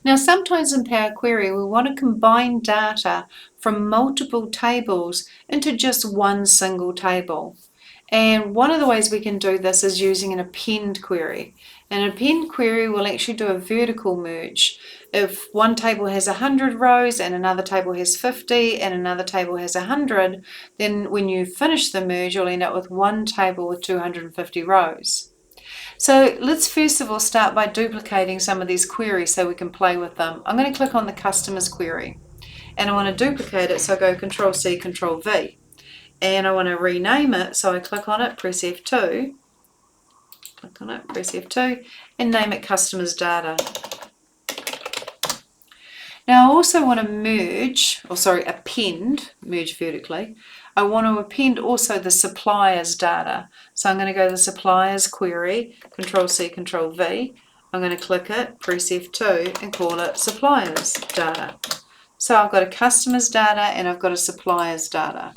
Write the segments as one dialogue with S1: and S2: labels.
S1: Now, sometimes in Power Query, we want to combine data from multiple tables into just one single table. And one of the ways we can do this is using an append query. An append query will actually do a vertical merge. If one table has 100 rows and another table has 50 and another table has 100, then when you finish the merge, you'll end up with one table with 250 rows. So let's first of all start by duplicating some of these queries so we can play with them. I'm going to click on the customers query and I want to duplicate it, so I go Control C, Control V. And I want to rename it, so I click on it, press F2, click on it, press F2, and name it customers data. Now I also want to append, merge vertically. I want to append also the suppliers data. So I'm going to go to the suppliers query, Control C, Control V. I'm going to click it, press F2, and call it suppliers data. So I've got a customers data and I've got a suppliers data.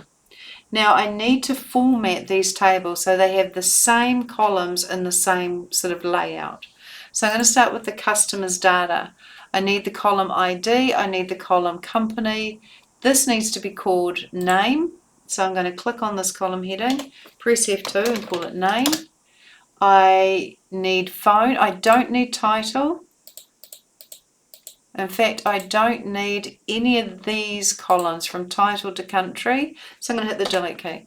S1: Now I need to format these tables so they have the same columns in the same sort of layout. So I'm going to start with the customers data. I need the column ID, I need the column company. This needs to be called name. So I'm going to click on this column heading, press F2 and call it name. I need phone, I don't need title. In fact, I don't need any of these columns from title to country, so I'm going to hit the delete key.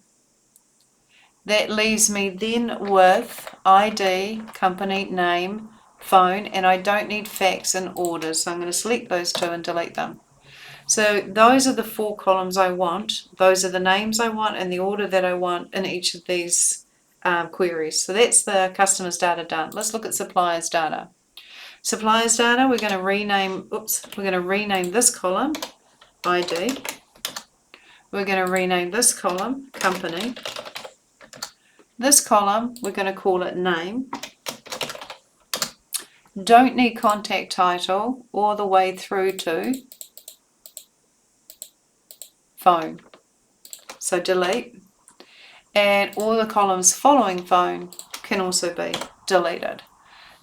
S1: That leaves me then with ID, company, name, phone, and I don't need facts and orders, so I'm going to select those two and delete them. So those are the four columns I want. Those are the names I want and the order that I want in each of these queries. So that's the customers data done. Let's look at suppliers data. Suppliers data, we're going to rename this column ID. We're going to rename this column company. This column, we're going to call it name. Don't need contact title all the way through to phone. So delete. And all the columns following phone can also be deleted.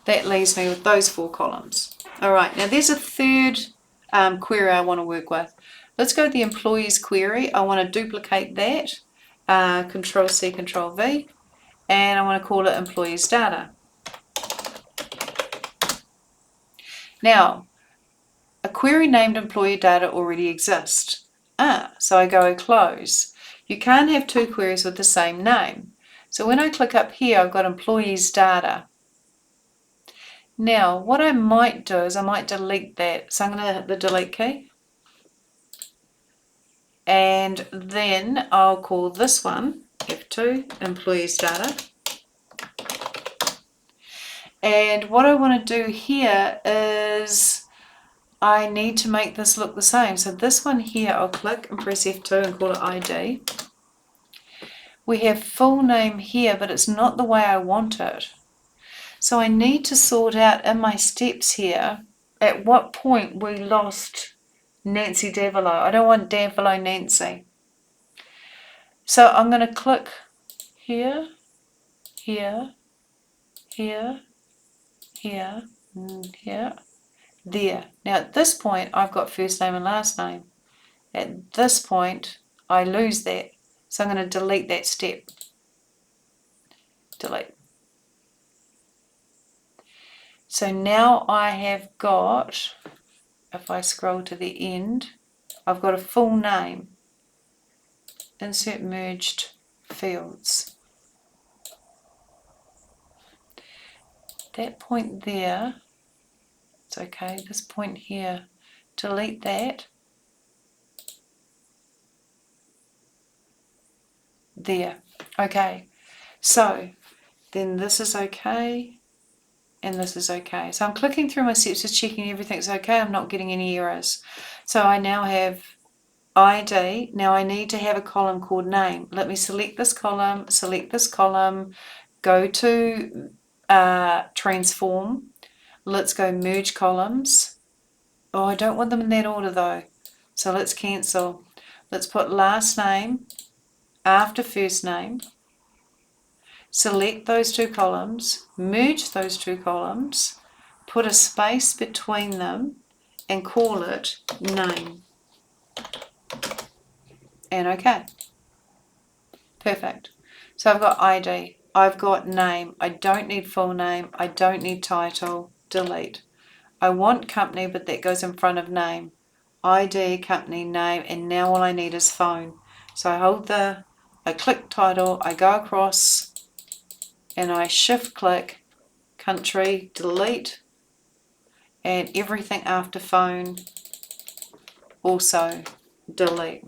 S1: That leaves me with those four columns. All right, now there's a third query I want to work with. Let's go to the employees query. I want to duplicate that. Control C, Control V. And I want to call it employees data. Now, a query named employee data already exists. So I go close. You can't have two queries with the same name. So when I click up here, I've got employees data. Now, what I might do is I might delete that. So I'm going to hit the delete key. And then I'll call this one, F2, employees data. And what I want to do here is I need to make this look the same. So this one here, I'll click and press F2 and call it ID. We have full name here, but it's not the way I want it. So I need to sort out in my steps here at what point we lost Nancy Davilo. I don't want Davilo Nancy. So I'm going to click here, here, here, here, here, there. Now at this point I've got first name and last name. At this point I lose that. So I'm going to delete that step. Delete. So now I have got, if I scroll to the end, I've got a full name. Insert merged fields. That point there, it's okay, this point here, delete that. There, okay. So then this is okay, and this is okay. So I'm clicking through my steps, just checking everything's okay, I'm not getting any errors. So I now have ID, now I need to have a column called name. Let me select this column, go to transform, let's go merge columns. Oh, I don't want them in that order though, so let's cancel. Let's put last name after first name, select those two columns, merge those two columns, put a space between them, and call it name. And OK. Perfect. So I've got ID, I've got name, I don't need full name, I don't need title, delete. I want company, but that goes in front of name. ID, company, name, and now all I need is phone. So I click title, I go across, and I shift click, country, delete, and everything after phone also delete.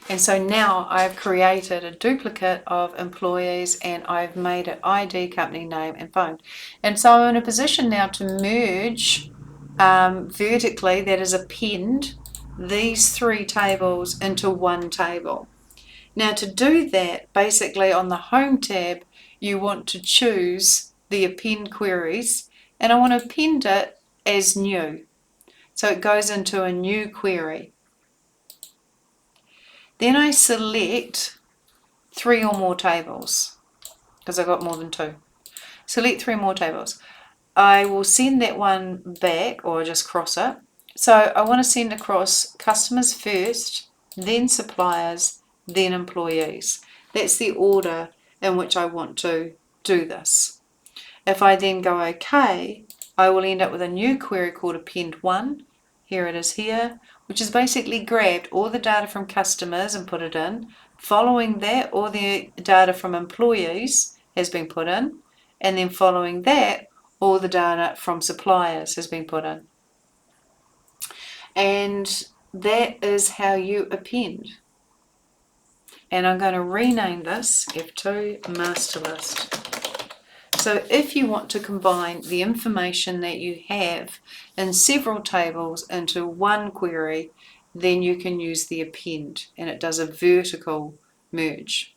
S1: And so now I've created a duplicate of employees and I've made it ID, company name, and phone. And so I'm in a position now to merge vertically, that is append these three tables into one table. Now to do that, basically on the Home tab, you want to choose the Append Queries, and I want to append it as new. So it goes into a new query. Then I select 3 or more tables, because I've got more than 2. Select 3 more tables. I will send that one back, or just cross it. So I want to send across customers first, then suppliers, then employees. That's the order in which I want to do this. If I then go OK, I will end up with a new query called Append 1. Here it is here, which is basically grabbed all the data from customers and put it in. Following that, all the data from employees has been put in. And then following that, all the data from suppliers has been put in. And that is how you append. And I'm going to rename this F2 master list. So if you want to combine the information that you have in several tables into one query, then you can use the append, and it does a vertical merge.